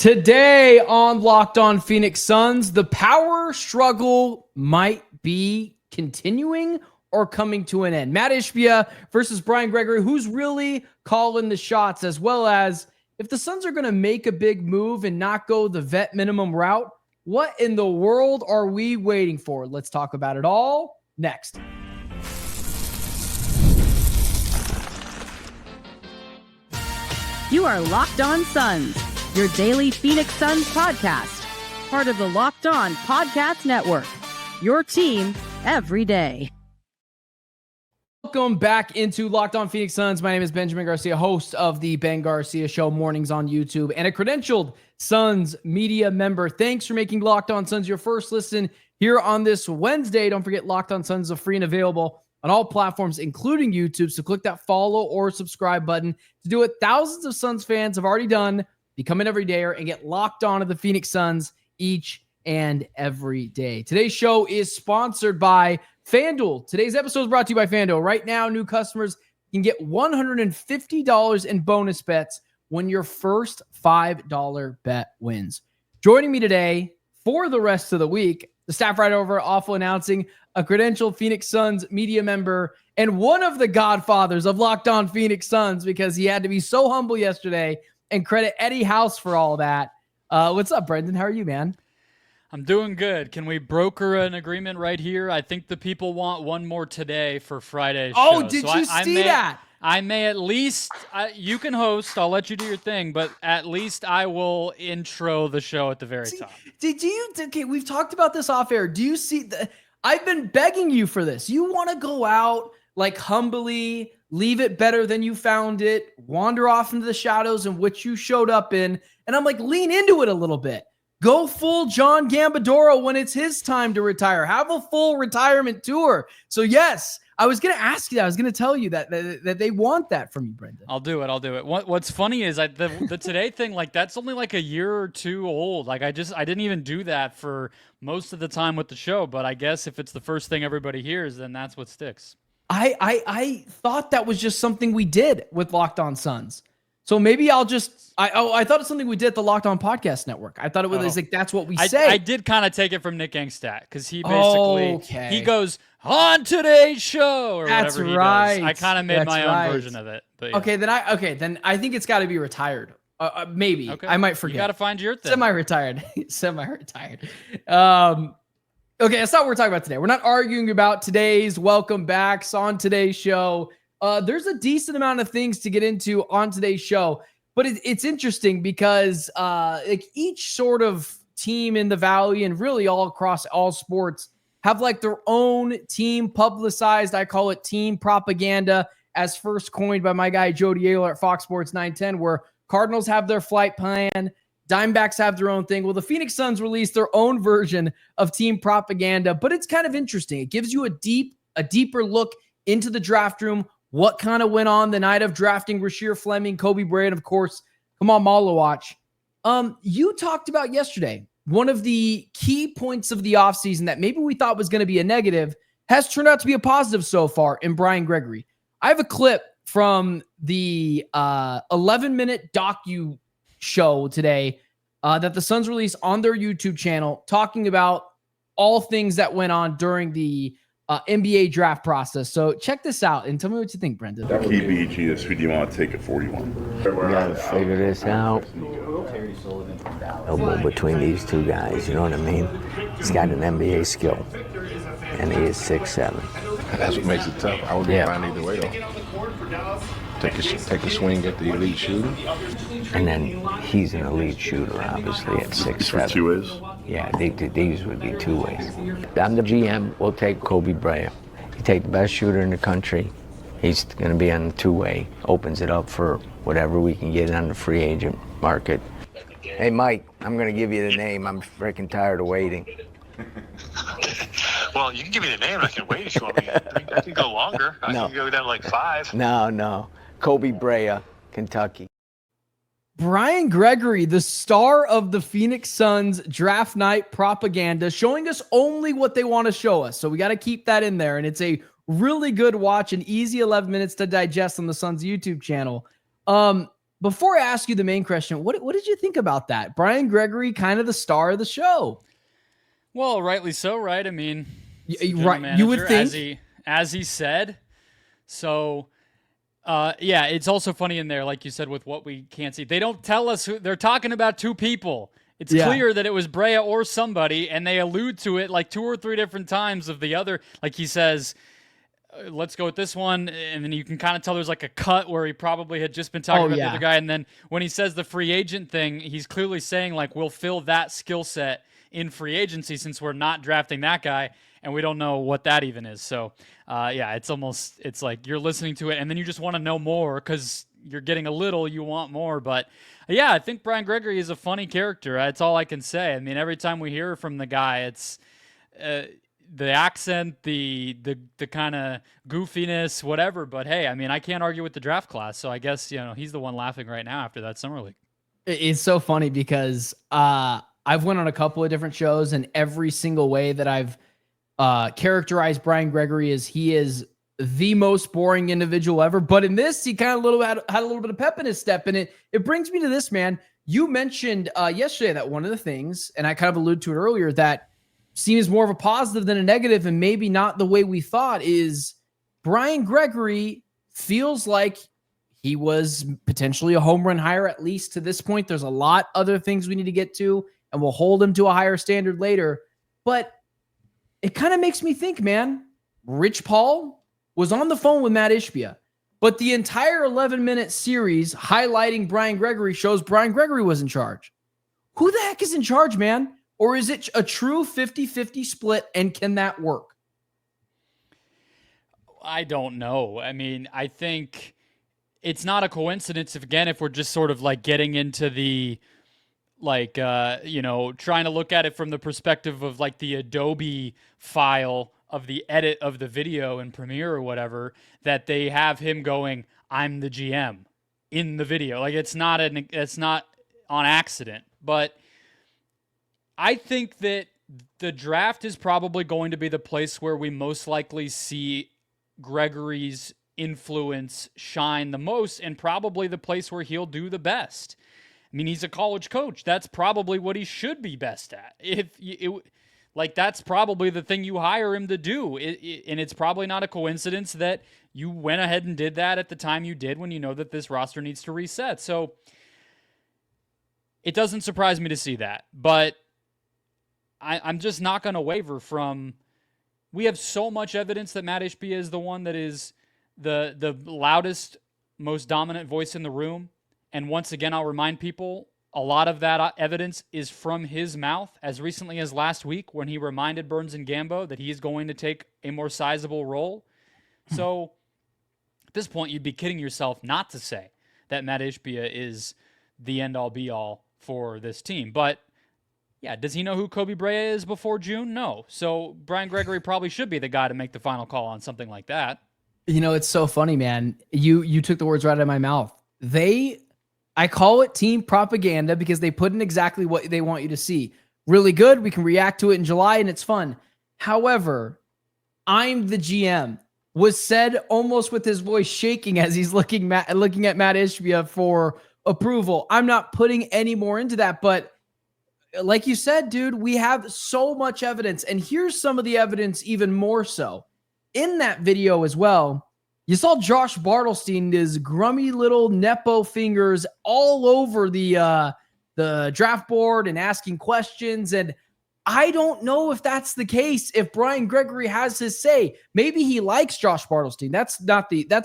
Today on Locked On Phoenix Suns, the power struggle might be continuing or coming to an end. Mat Ishbia versus Gregory, who's really calling the shots, as well as if the Suns are going to make a big move and not go the vet minimum route, what in the world are we waiting for? Let's talk about it all next. You are Locked On Suns, your daily Phoenix Suns podcast, part of the Locked On Podcast Network, your team every day. Welcome back into Locked On Phoenix Suns. My name is Benjamin Garcia, host of the Ben Garcia Show mornings on YouTube and a credentialed Suns media member. Thanks for making Locked On Suns your first listen here on this Wednesday. Don't forget Locked On Suns is free and available on all platforms, including YouTube. So click that follow or subscribe button to do what thousands of Suns fans have already done. Become an everydayer and get locked on to the Phoenix Suns each and every day. Today's show is sponsored by FanDuel. Today's episode is brought to you by FanDuel. Right now, new customers can get $150 in bonus bets when your first $5 bet wins. Joining me today for the rest of the week, the staff writer over Awful announcing a credentialed Phoenix Suns media member and one of the godfathers of Locked On Phoenix Suns because he had to be so humble yesterday, and credit Eddie House for all that. What's up, Brendan? How are you, man? I'm doing good. Can we broker an agreement right here? I think the people want one more today for Friday's show. Oh, did you see that? I may at least, you can host, I'll let you do your thing, but at least I will intro the show at the very top. Okay, we've talked about this off air. Do you see, I've been begging you for this. You want to go out like humbly, leave it better than you found it, wander off into the shadows in which you showed up in. And I'm like, lean into it a little bit. Go full John Gambadoro when it's his time to retire. Have a full retirement tour. So yes, I was going to ask you that. I was going to tell you that they want that from you, Brendan. I'll do it. What's funny is the today thing, like that's only like a year or two old. Like I didn't even do that for most of the time with the show, but I guess if it's the first thing everybody hears, then that's what sticks. I thought that was just something we did with Locked On Suns. So maybe I'll just, I thought it's something we did at the Locked On Podcast Network. I thought it was like, that's what we say. I did kind of take it from Nick Angstadt because he basically, he goes, on today's show, or that's whatever he right. does. I kind of made my own version of it. But yeah. Then I think it's got to be retired. Maybe. Okay. I might forget. You got to find your thing. Semi-retired. Okay, that's not what we're talking about today. We're not arguing about today's welcome backs on today's show. There's a decent amount of things to get into on today's show, but it's interesting because like each sort of team in the Valley and really all across all sports have like their own team publicized. I call it team propaganda, as first coined by my guy Jody Ayler at Fox Sports 910, where Cardinals have their flight plan, Diamondbacks have their own thing. Well, the Phoenix Suns released their own version of team propaganda, but it's kind of interesting. It gives you a deeper look into the draft room, what kind of went on the night of drafting Rasheer, Fleming, Kobe Braya, and of course, come on, Malawach. You talked about yesterday, one of the key points of the offseason that maybe we thought was going to be a negative has turned out to be a positive so far in Gregory. I have a clip from the 11-minute docu show today that the Suns released on their YouTube channel talking about all things that went on during the NBA draft process. So check this out and tell me what you think, Brendan. Key BG is who do you want to take at 41? We gotta figure this out. Elbow between these two guys, you know what I mean? He's got an NBA skill, and he is 6'7". That's what makes it tough. I would be fine either way, though. Take a swing at the elite shooter. And then he's an elite shooter, obviously, at 6'7". Two ways? Yeah, these would be two ways. I'm the GM. We'll take Kobe Braya. You take the best shooter in the country. He's going to be on the two-way. Opens it up for whatever we can get on the free agent market. Hey, Mike, I'm going to give you the name. I'm freaking tired of waiting. Well, you can give me the name. I can wait if you want me. I can go longer. I can go down to like 5. No. Kobe Braya, Kentucky. Gregory, the star of the Phoenix Suns draft night propaganda, showing us only what they want to show us. So we got to keep that in there. And it's a really good watch, an easy 11 minutes to digest on the Suns YouTube channel. before I ask you the main question, what did you think about that? Brian Gregory, kind of the star of the show. Well, rightly so, right? I mean, right. You would think, as he said. So, yeah, it's also funny in there, like you said, with what we can't see. They don't tell us who they're talking about. Two people. It's clear that it was Braya or somebody, and they allude to it like 2 or 3 different times of the other. Like he says, let's go with this one, and then you can kind of tell there's like a cut where he probably had just been talking about the other guy, and then when he says the free agent thing, he's clearly saying like we'll fill that skill set in free agency since we're not drafting that guy, and we don't know what that even is. So, yeah, it's like you're listening to it, and then you just want to know more because you're getting a little, you want more. But, yeah, I think Brian Gregory is a funny character. That's all I can say. I mean, every time we hear from the guy, it's the accent, the kind of goofiness, whatever. But, hey, I mean, I can't argue with the draft class, so I guess, he's the one laughing right now after that summer league. It's so funny because I've went on a couple of different shows, and every single way that I've characterized Brian Gregory is he is the most boring individual ever. But in this, he kind of had a little bit of pep in his step. And it brings me to this, man. You mentioned yesterday that one of the things, and I kind of alluded to it earlier, that seems more of a positive than a negative, and maybe not the way we thought, is Brian Gregory feels like he was potentially a home run hire, at least to this point. There's a lot other things we need to get to, and we'll hold him to a higher standard later. But it kind of makes me think, man, Rich Paul was on the phone with Mat Ishbia, but the entire 11-minute series highlighting Brian Gregory shows Brian Gregory was in charge. Who the heck is in charge, man? Or is it a true 50-50 split, and can that work? I don't know. I mean, I think it's not a coincidence if we're just sort of like getting into the like, trying to look at it from the perspective of like the Adobe file of the edit of the video in Premiere or whatever, that they have him going, I'm the GM in the video. Like it's not on accident, but I think that the draft is probably going to be the place where we most likely see Gregory's influence shine the most, and probably the place where he'll do the best. I mean, he's a college coach. That's probably what he should be best at. That's probably the thing you hire him to do. And it's probably not a coincidence that you went ahead and did that at the time you did when you know that this roster needs to reset. So it doesn't surprise me to see that. But I'm just not going to waver from... We have so much evidence that Mat Ishbia is the one that is the loudest, most dominant voice in the room. And once again, I'll remind people, a lot of that evidence is from his mouth, as recently as last week when he reminded Burns and Gambo that he is going to take a more sizable role. So at this point, you'd be kidding yourself not to say that Mat Ishbia is the end-all, be-all for this team. But, yeah, does he know who Kobe Braya is before June? No. So Brian Gregory probably should be the guy to make the final call on something like that. It's so funny, man. You took the words right out of my mouth. I call it team propaganda because they put in exactly what they want you to see. Really good. We can react to it in July and it's fun. However, I'm the GM was said almost with his voice shaking as he's looking at Mat Ishbia for approval. I'm not putting any more into that, but like you said, dude, we have so much evidence, and here's some of the evidence even more so. In that video as well, you saw Josh Bartelstein, his grummy little Nepo fingers all over the draft board and asking questions. And I don't know if that's the case. If Brian Gregory has his say, maybe he likes Josh Bartelstein. That's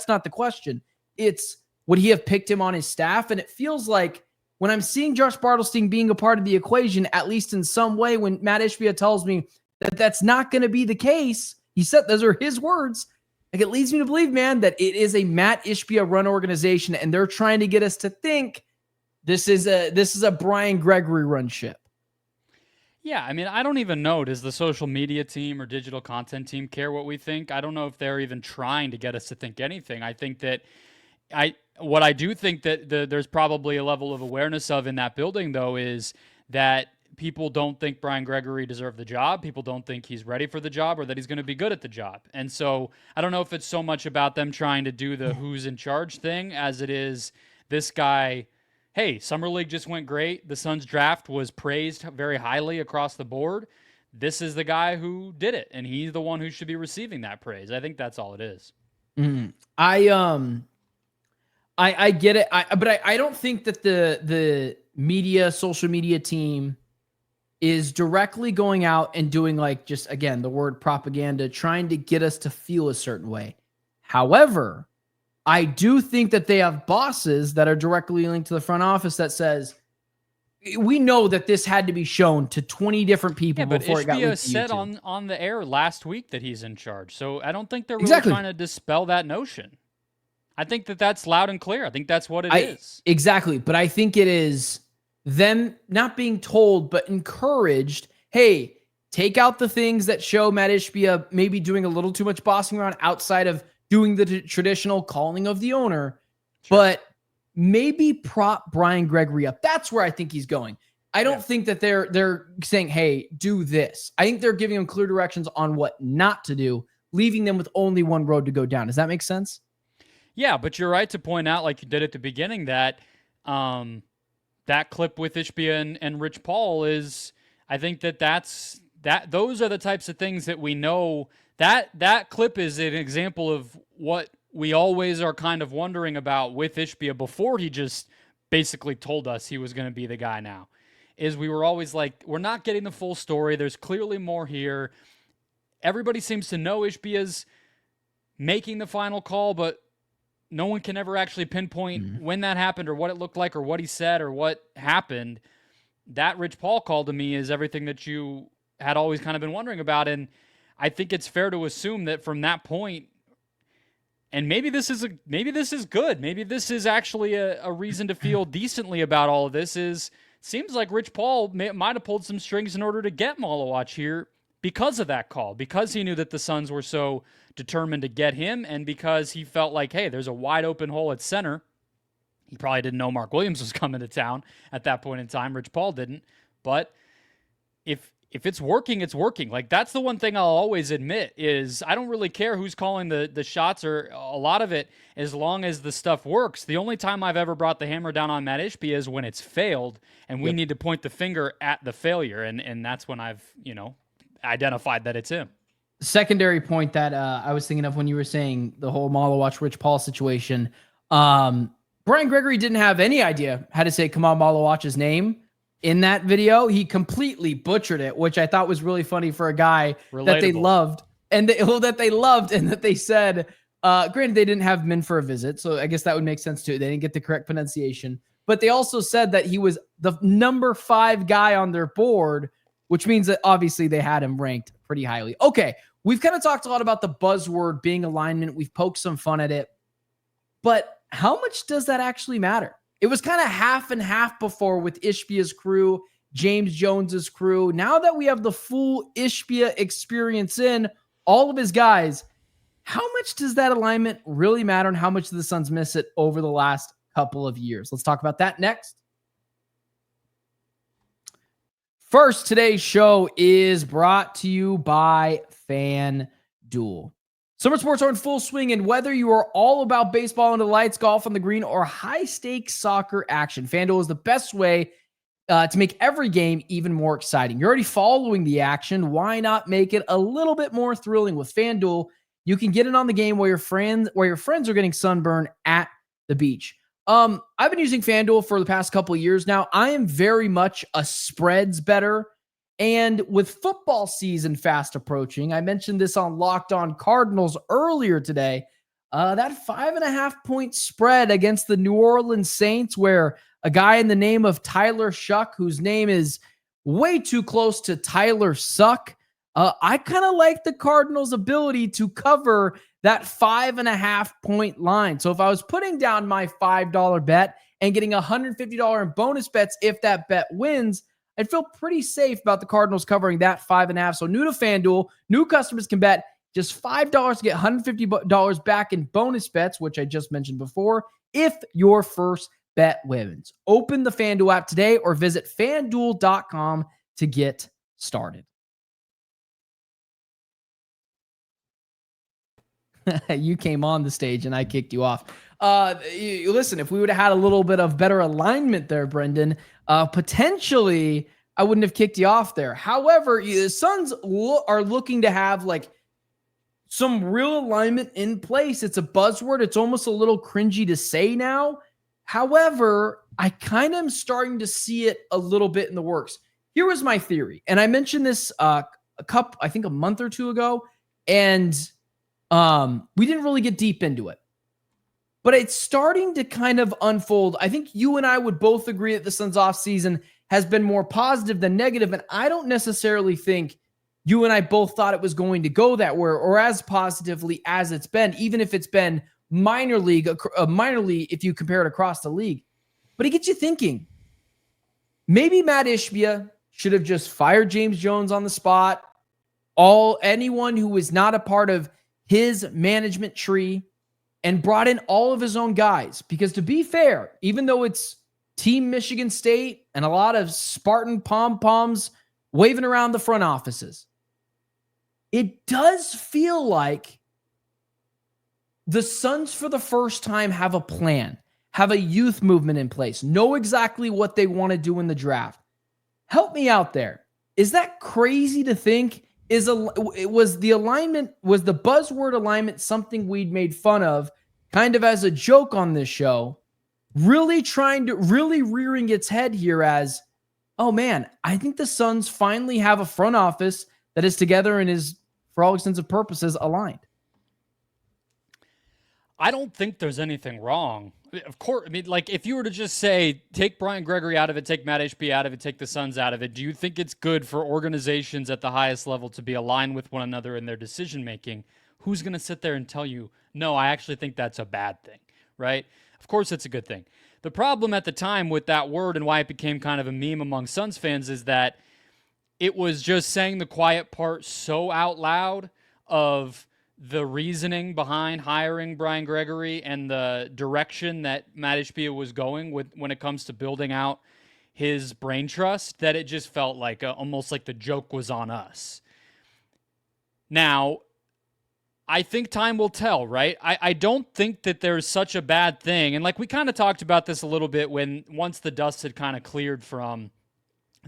not the question. It's, would he have picked him on his staff? And it feels like when I'm seeing Josh Bartelstein being a part of the equation, at least in some way, when Mat Ishbia tells me that that's not going to be the case, he said, those are his words. Like, it leads me to believe, man, that it is a Mat Ishbia run organization, and they're trying to get us to think this is a Brian Gregory run ship. Yeah, I mean, I don't even know. Does the social media team or digital content team care what we think? I don't know if they're even trying to get us to think anything. I think that what I do think that there's probably a level of awareness of in that building, though, is that people don't think Brian Gregory deserved the job. People don't think he's ready for the job or that he's going to be good at the job. And so I don't know if it's so much about them trying to do the who's in charge thing as it is this guy, hey, Summer League just went great. The Suns draft was praised very highly across the board. This is the guy who did it, and he's the one who should be receiving that praise. I think that's all it is. I get it. But I don't think that the media, social media team is directly going out and doing like, just again, the word propaganda, trying to get us to feel a certain way. However, I do think that they have bosses that are directly linked to the front office that says, we know that this had to be shown to 20 different people before it got leaked to said YouTube. on the air last week that he's in charge. So I don't think they're really trying to dispel that notion. I think that that's loud and clear. I think that's what it is. Exactly. But I think it is them not being told, but encouraged, hey, take out the things that show Mat Ishbia maybe doing a little too much bossing around outside of doing the traditional calling of the owner, but maybe prop Brian Gregory up. That's where I think he's going. I don't think that they're saying, hey, do this. I think they're giving them clear directions on what not to do, leaving them with only one road to go down. Does that make sense? Yeah, but you're right to point out, like you did at the beginning, that that clip with Ishbia and Rich Paul is, I think those are the types of things that we know. That clip is an example of what we always are kind of wondering about with Ishbia before he just basically told us he was going to be the guy now. Is we were always like, we're not getting the full story. There's clearly more here. Everybody seems to know Ishbia's making the final call, but no one can ever actually pinpoint when that happened or what it looked like or what he said or what happened. That Rich Paul call to me is everything that you had always kind of been wondering about. And I think it's fair to assume that from that point, and maybe this is good. Maybe this is actually a reason to feel decently about all of this. Seems like Rich Paul might have pulled some strings in order to get Malawach here because of that call, because he knew that the Suns were so determined to get him, and because he felt like, hey, there's a wide open hole at center. He probably didn't know Mark Williams was coming to town at that point in time. Rich Paul didn't. But if it's working, it's working. Like, that's the one thing I'll always admit is I don't really care who's calling the shots or a lot of it, as long as the stuff works. The only time I've ever brought the hammer down on Mat Ishbia is when it's failed, and we need to point the finger at the failure, and that's when I've, identified that it's him. Secondary point that I was thinking of when you were saying the whole Malawach Rich Paul situation. Brian Gregory didn't have any idea how to say Kamal Malawach's name in that video. He completely butchered it, which I thought was really funny for a guy that they loved and that they said, granted, they didn't have him in for a visit, so I guess that would make sense too. They didn't get the correct pronunciation, but they also said that he was the number 5 guy on their board, which means that obviously they had him ranked pretty highly. Okay, we've kind of talked a lot about the buzzword being alignment. We've poked some fun at it, but how much does that actually matter? It was kind of half and half before with Ishbia's crew, James Jones's crew. Now that we have the full Ishbia experience in all of his guys, how much does that alignment really matter, and how much do the Suns miss it over the last couple of years? Let's talk about that next. First, today's show is brought to you by FanDuel. Summer sports are in full swing, and whether you are all about baseball under the lights, golf on the green, or high-stakes soccer action, FanDuel is the best way to make every game even more exciting. You're already following the action. Why not make it a little bit more thrilling? With FanDuel, you can get in on the game while your friends are getting sunburned at the beach. I've been using FanDuel for the past couple of years now. I am very much a spreads better. And with football season fast approaching, I mentioned this on Locked On Cardinals earlier today, that 5.5 point spread against the New Orleans Saints, where a guy in the name of Tyler Shuck, whose name is way too close to Tyler Suck, I kind of like the Cardinals' ability to cover that 5.5 point line. So if I was putting down my $5 bet and getting $150 in bonus bets if that bet wins, I'd feel pretty safe about the Cardinals covering that 5.5. So new to FanDuel, new customers can bet just $5 to get $150 back in bonus bets, which I just mentioned before, if your first bet wins. Open the FanDuel app today or visit FanDuel.com to get started. You came on the stage and I kicked you off. Listen, if we would have had a little bit of better alignment there, Brendan, potentially I wouldn't have kicked you off there. However, the Suns are looking to have like some real alignment in place. It's a buzzword. It's almost a little cringy to say now. However, I kind of am starting to see it a little bit in the works. Here was my theory, and I mentioned this I think a month or two ago, and we didn't really get deep into it. But it's starting to kind of unfold. I think you and I would both agree that the Suns offseason has been more positive than negative, and I don't necessarily think you and I both thought it was going to go that way or as positively as it's been, even if it's been minor league if you compare it across the league. But it gets you thinking. Maybe Mat Ishbia should have just fired James Jones on the spot. Anyone who was not a part of his management tree, and brought in all of his own guys. Because to be fair, even though it's Team Michigan State and a lot of Spartan pom-poms waving around the front offices, it does feel like the Suns for the first time have a plan, have a youth movement in place, know exactly what they want to do in the draft. Help me out there. Is that crazy to think? Was the buzzword alignment something we'd made fun of kind of as a joke on this show, really rearing its head here as, oh man, I think the Suns finally have a front office that is together and is, for all intents and purposes, aligned? I don't think there's anything wrong. Of course, I mean, like, if you were to just say, take Brian Gregory out of it, take Mat Ishbia out of it, take the Suns out of it, do you think it's good for organizations at the highest level to be aligned with one another in their decision-making? Who's going to sit there and tell you, no, I actually think that's a bad thing, right? Of course it's a good thing. The problem at the time with that word and why it became kind of a meme among Suns fans is that it was just saying the quiet part so out loud of the reasoning behind hiring Brian Gregory and the direction that Mat Ishbia was going with when it comes to building out his brain trust, that it just felt like almost like the joke was on us. Now, I think time will tell, right? I don't think that there's such a bad thing. And like we kind of talked about this a little bit once the dust had kind of cleared from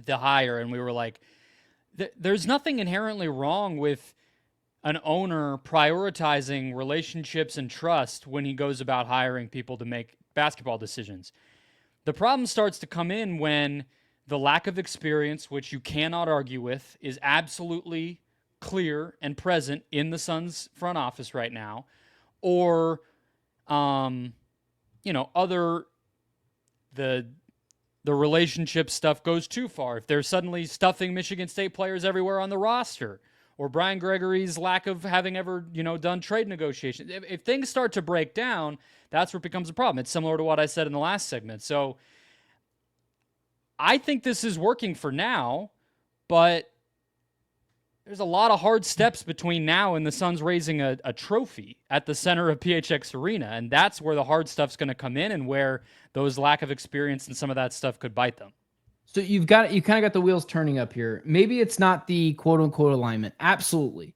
the hire, and we were like, there's nothing inherently wrong with an owner prioritizing relationships and trust when he goes about hiring people to make basketball decisions. The problem starts to come in when the lack of experience, which you cannot argue with, is absolutely clear and present in the Suns front office right now, or, the relationship stuff goes too far. If they're suddenly stuffing Michigan State players everywhere on the roster, or Brian Gregory's lack of having ever, done trade negotiations. If things start to break down, that's where it becomes a problem. It's similar to what I said in the last segment. So I think this is working for now, but there's a lot of hard steps between now and the Suns raising a trophy at the center of PHX Arena, and that's where the hard stuff's going to come in and where those lack of experience and some of that stuff could bite them. So you kind of got the wheels turning up here. Maybe it's not the quote unquote alignment. Absolutely.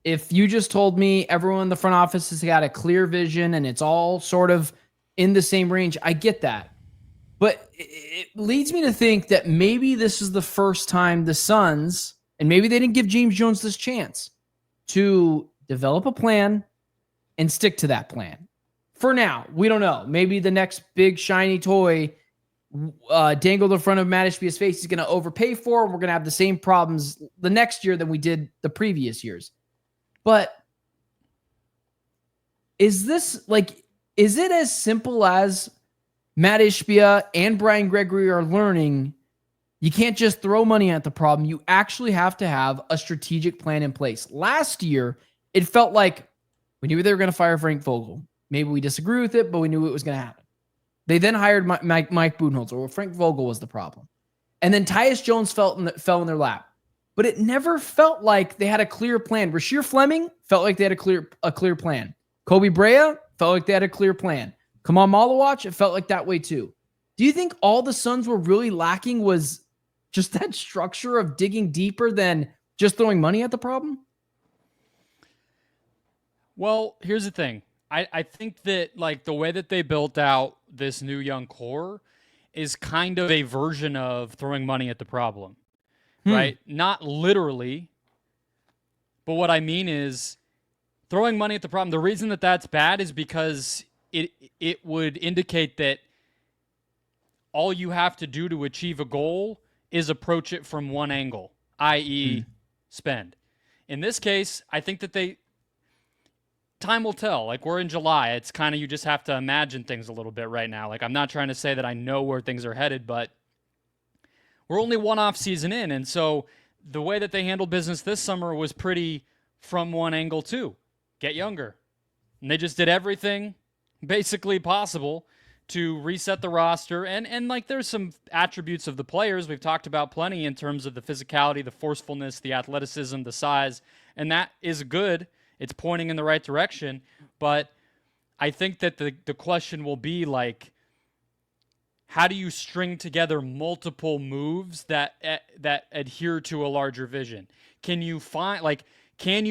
If you just told me everyone in the front office has got a clear vision and it's all sort of in the same range, I get that. But it leads me to think that maybe this is the first time the Suns, and maybe they didn't give James Jones this chance, to develop a plan and stick to that plan. For now, we don't know. Maybe the next big shiny toy dangled in front of Mat Ishbia's face is going to overpay for, and we're going to have the same problems the next year than we did the previous years. But is it as simple as Mat Ishbia and Brian Gregory are learning? You can't just throw money at the problem. You actually have to have a strategic plan in place. Last year, it felt like we knew they were going to fire Frank Vogel. Maybe we disagree with it, but we knew it was going to happen. They then hired Mike Budenholzer, or Frank Vogel was the problem. And then Tyus Jones fell in their lap. But it never felt like they had a clear plan. Rasheer Fleming felt like they had a clear plan. Kobe Braya felt like they had a clear plan. Kamal Malawach, it felt like that way too. Do you think all the Suns were really lacking was just that structure of digging deeper than just throwing money at the problem? Well, here's the thing. I think that like the way that they built out this new young core is kind of a version of throwing money at the problem, right? Not literally, but what I mean is throwing money at the problem. The reason that that's bad is because it would indicate that all you have to do to achieve a goal is approach it from one angle, i.e. spend. In this case, I think that time will tell. Like, we're in July. It's kind of, you just have to imagine things a little bit right now. Like, I'm not trying to say that I know where things are headed, but we're only one off season in. And so the way that they handled business this summer was pretty from one angle too. Get younger. And they just did everything basically possible to reset the roster. And like, there's some attributes of the players we've talked about plenty in terms of the physicality, the forcefulness, the athleticism, the size, and that is good. It's pointing in the right direction, but I think that the question will be like, how do you string together multiple moves that adhere to a larger vision? Can you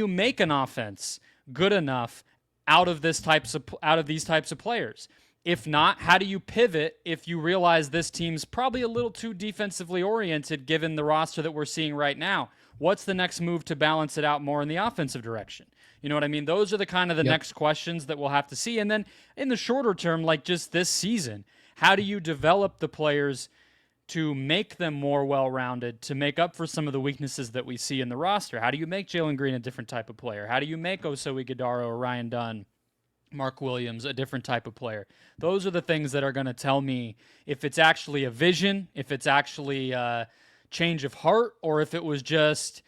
make an offense good enough out of these types of players? If not, how do you pivot if you realize this team's probably a little too defensively oriented given the roster that we're seeing right now? What's the next move to balance it out more in the offensive direction? You know what I mean? Those are the kind of the next questions that we'll have to see. And then in the shorter term, like just this season, how do you develop the players to make them more well-rounded, to make up for some of the weaknesses that we see in the roster? How do you make Jalen Green a different type of player? How do you make Oso Ighodaro or Ryan Dunn, Mark Williams, a different type of player? Those are the things that are going to tell me if it's actually a vision, if it's actually a change of heart, or if it was just,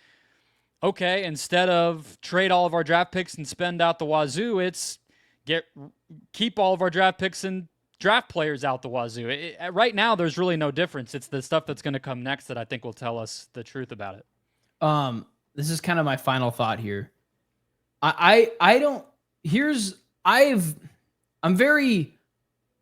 okay, instead of trade all of our draft picks and spend out the wazoo, it's keep all of our draft picks and draft players out the wazoo. Right now, there's really no difference. It's the stuff that's going to come next that I think will tell us the truth about it. This is kind of my final thought here. I'm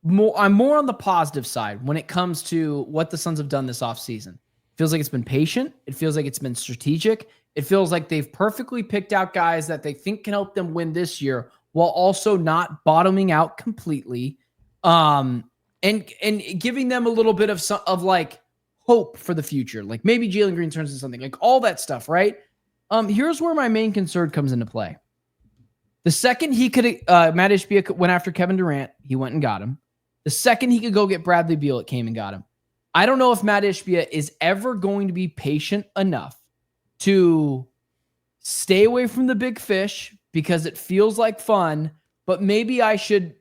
more on the positive side when it comes to what the Suns have done this offseason. Feels like it's been patient. It feels like it's been strategic. It feels like they've perfectly picked out guys that they think can help them win this year while also not bottoming out completely. And giving them a little bit of like hope for the future. Like maybe Jalen Green turns into something, like all that stuff, right? Here's where my main concern comes into play. The second he could, Mat Ishbia went after Kevin Durant, he went and got him. The second he could go get Bradley Beal, it came and got him. I don't know if Mat Ishbia is ever going to be patient enough to stay away from the big fish because it feels like fun, but maybe I should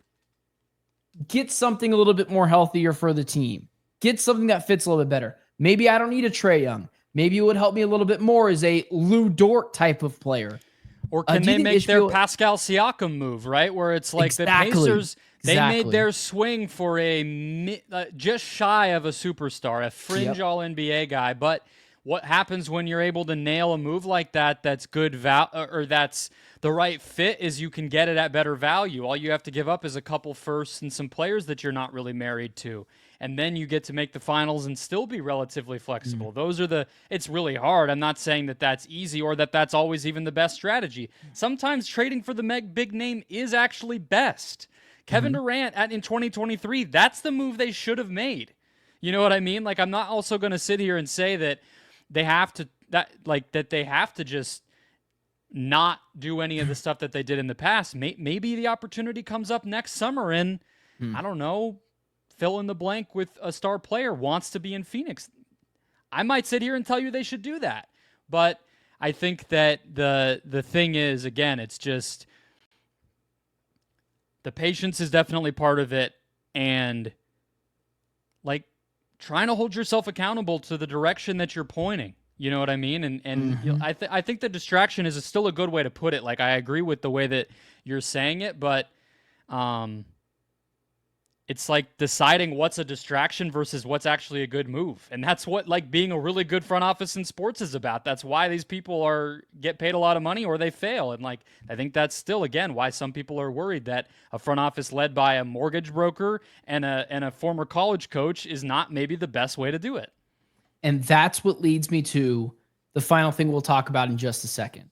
get something a little bit more healthier for the team. Get something that fits a little bit better. Maybe I don't need a Trae Young. Maybe it would help me a little bit more as a Lou Dort type of player. Or can they make their Pascal Siakam move, right? Where it's like the Pacers, they made their swing for a just shy of a superstar, a fringe All-NBA guy. But what happens when you're able to nail a move like that that's good or that's the right fit is you can get it at better value. All you have to give up is a couple firsts and some players that you're not really married to. And then you get to make the finals and still be relatively flexible. It's really hard. I'm not saying that that's easy or that that's always even the best strategy. Sometimes trading for the big name is actually best. Kevin Durant in 2023, that's the move they should have made. You know what I mean? Like, I'm not also going to sit here and say that they have to just not do any of the stuff that they did in the past. Maybe the opportunity comes up next summer and I don't know, fill in the blank with a star player wants to be in Phoenix. I might sit here and tell you they should do that. But I think that the thing is, again, it's just the patience is definitely part of it. And like trying to hold yourself accountable to the direction that you're pointing. You know what I mean? And you know, I think the distraction is still a good way to put it. Like, I agree with the way that you're saying it, but it's like deciding what's a distraction versus what's actually a good move. And that's what like being a really good front office in sports is about. That's why these people get paid a lot of money or they fail. And like, I think that's still, again, why some people are worried that a front office led by a mortgage broker and a former college coach is not maybe the best way to do it. And that's what leads me to the final thing we'll talk about in just a second.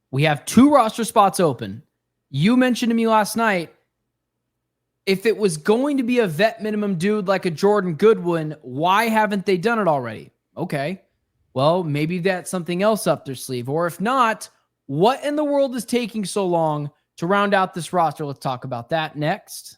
We have 2 roster spots open. You mentioned to me last night if it was going to be a vet minimum dude like a Jordan Goodwin, why haven't they done it already? Okay, well, maybe that's something else up their sleeve. Or if not, what in the world is taking so long to round out this roster? Let's talk about that next.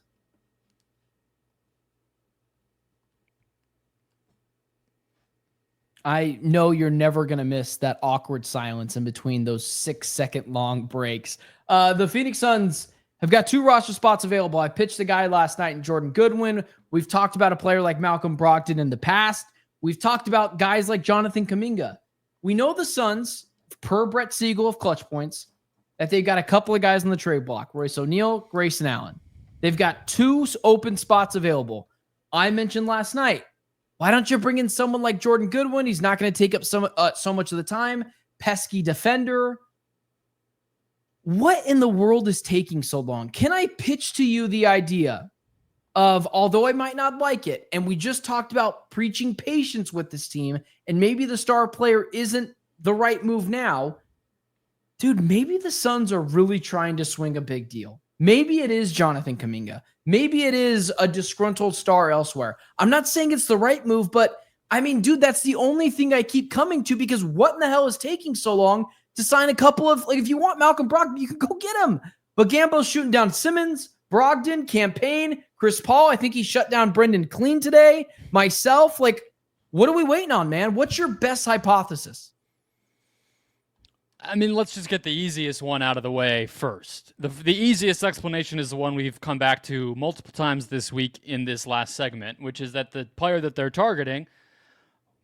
I know you're never going to miss that awkward silence in between those 6-second long breaks. The Phoenix Suns have got 2 roster spots available. I pitched a guy last night in Jordan Goodwin. We've talked about a player like Malcolm Brogdon in the past. We've talked about guys like Jonathan Kuminga. We know the Suns, per Brett Siegel of Clutch Points, that they've got a couple of guys on the trade block, Royce O'Neal, Grayson Allen. They've got 2 open spots available. I mentioned last night, why don't you bring in someone like Jordan Goodwin? He's not going to take up so much of the time. Pesky defender. What in the world is taking so long? Can I pitch to you the idea of, although I might not like it, and we just talked about preaching patience with this team, and maybe the star player isn't the right move now, dude, maybe the Suns are really trying to swing a big deal. Maybe it is Jonathan Kuminga. Maybe it is a disgruntled star elsewhere. I'm not saying it's the right move, but I mean, dude, that's the only thing I keep coming to, because what in the hell is taking so long to sign a couple of, like, if you want Malcolm Brogdon, you can go get him. But Gambo's shooting down Simmons, Brogdon, Campaign, Chris Paul. I think he shut down Brendan clean today. Myself, like, what are we waiting on, man? What's your best hypothesis? I mean, let's just get the easiest one out of the way first. The easiest explanation is the one we've come back to multiple times this week in this last segment, which is that the player that they're targeting,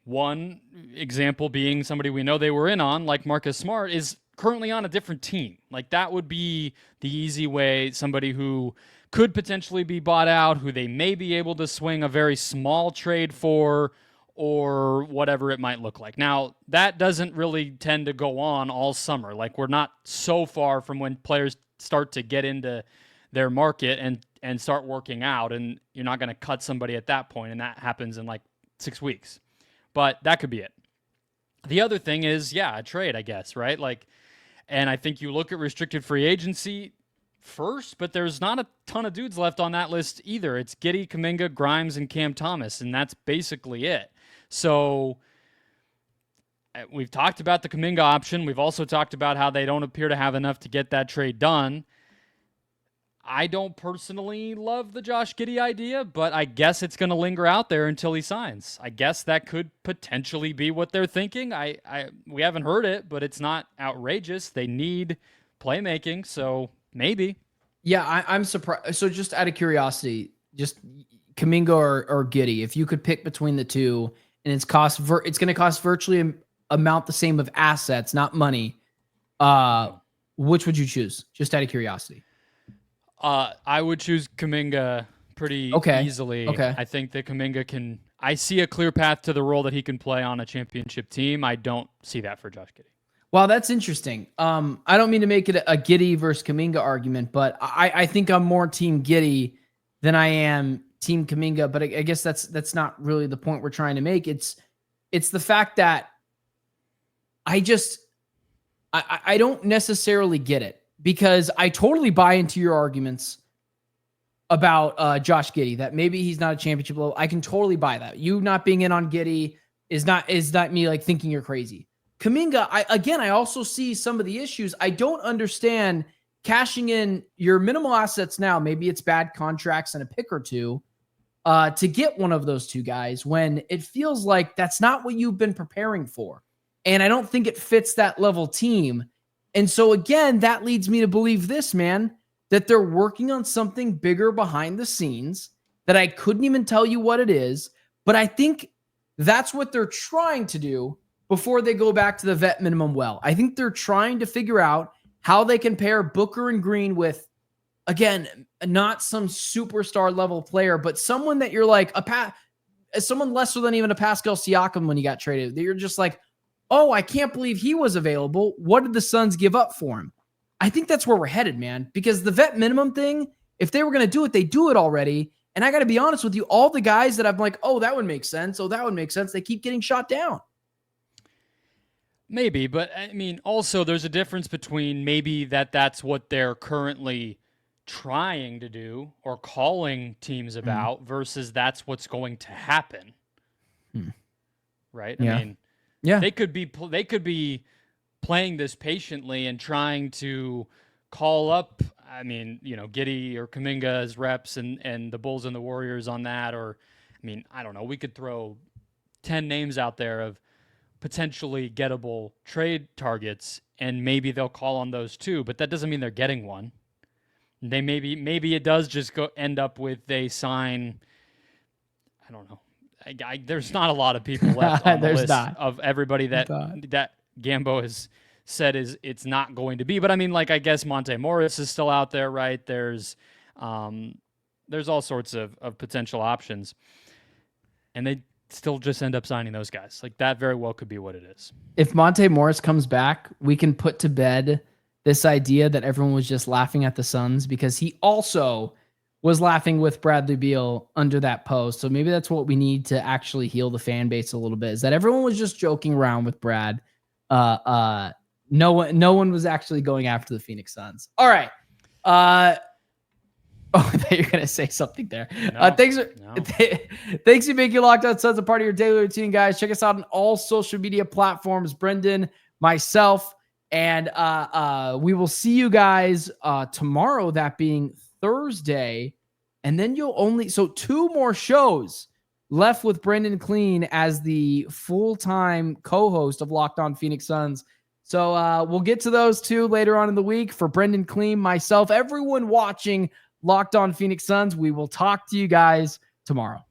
one example being somebody we know they were in on, like Marcus Smart, is currently on a different team. Like, that would be the easy way, somebody who could potentially be bought out, who they may be able to swing a very small trade for, or whatever it might look like. Now, that doesn't really tend to go on all summer. Like, we're not so far from when players start to get into their market and start working out, and you're not going to cut somebody at that point, and that happens in like 6 weeks. But that could be it. The other thing is, yeah, a trade, I guess, right? Like, and I think you look at restricted free agency first, but there's not a ton of dudes left on that list either. It's Giddey, Kuminga, Grimes, and Cam Thomas, and that's basically it. So we've talked about the Kuminga option. We've also talked about how they don't appear to have enough to get that trade done. I don't personally love the Josh Giddey idea, but I guess it's going to linger out there until he signs. I guess that could potentially be what they're thinking. We haven't heard it, but it's not outrageous. They need playmaking, so maybe. Yeah, I'm surprised. So just out of curiosity, just Kuminga or Giddey, if you could pick between the two, and it's going to cost virtually amount the same of assets, not money, which would you choose? Just out of curiosity. I would choose Kuminga pretty easily. Okay. I think that Kuminga I see a clear path to the role that he can play on a championship team. I don't see that for Josh Giddey. Wow, that's interesting. I don't mean to make it a Giddey versus Kuminga argument, but I think I'm more team Giddey than I am team Kuminga. But I guess that's not really the point we're trying to make. It's the fact that I don't necessarily get it, because I totally buy into your arguments about Josh Giddey, that maybe he's not a championship level. I can totally buy that. You not being in on Giddey is not me like thinking you're crazy. Kuminga, I also see some of the issues. I don't understand cashing in your minimal assets now. Maybe it's bad contracts and a pick or two to get one of those two guys, when it feels like that's not what you've been preparing for. And I don't think it fits that level team. And so again, that leads me to believe this, man, that they're working on something bigger behind the scenes that I couldn't even tell you what it is. But I think that's what they're trying to do before they go back to the vet minimum well. I think they're trying to figure out how they can pair Booker and Green with, again, not some superstar level player, but someone that you're like, someone lesser than even a Pascal Siakam when he got traded. That you're just like, oh, I can't believe he was available. What did the Suns give up for him? I think that's where we're headed, man, because the vet minimum thing, if they were going to do it, they do it already. And I got to be honest with you, all the guys that I'm like, oh, that would make sense. Oh, that would make sense. They keep getting shot down. Maybe, but I mean, also there's a difference between maybe that's what they're currently trying to do or calling teams about versus that's what's going to happen. Right? Yeah. I mean, they could be playing this patiently and trying to call up, I mean, Giddey or Kuminga as reps and the Bulls and the Warriors on that. Or, I mean, I don't know. We could throw 10 names out there of potentially gettable trade targets, and maybe they'll call on those too, but that doesn't mean they're getting one. They maybe it does just end up with they sign, I don't know. There's not a lot of people left on the list of everybody that Gambo has said it's not going to be. But I mean, like, I guess Monte Morris is still out there, right? There's all sorts of potential options, and they still just end up signing those guys. Like, that very well could be what it is. If Monte Morris comes back, we can put to bed this idea that everyone was just laughing at the Suns, because he also was laughing with Bradley Beal under that post. So maybe that's what we need to actually heal the fan base a little bit, is that everyone was just joking around with Brad. No one was actually going after the Phoenix Suns. All right. I thought you were going to say something there. Thanks for making Locked On Suns a part of your daily routine, guys. Check us out on all social media platforms. Brendan, myself, and we will see you guys tomorrow, that being Thursday. And then so 2 more shows left with Brendan Clean as the full-time co-host of Locked On Phoenix Suns. So we'll get to those 2 later on in the week. For Brendan Clean, myself, everyone watching Locked On Phoenix Suns, we will talk to you guys tomorrow.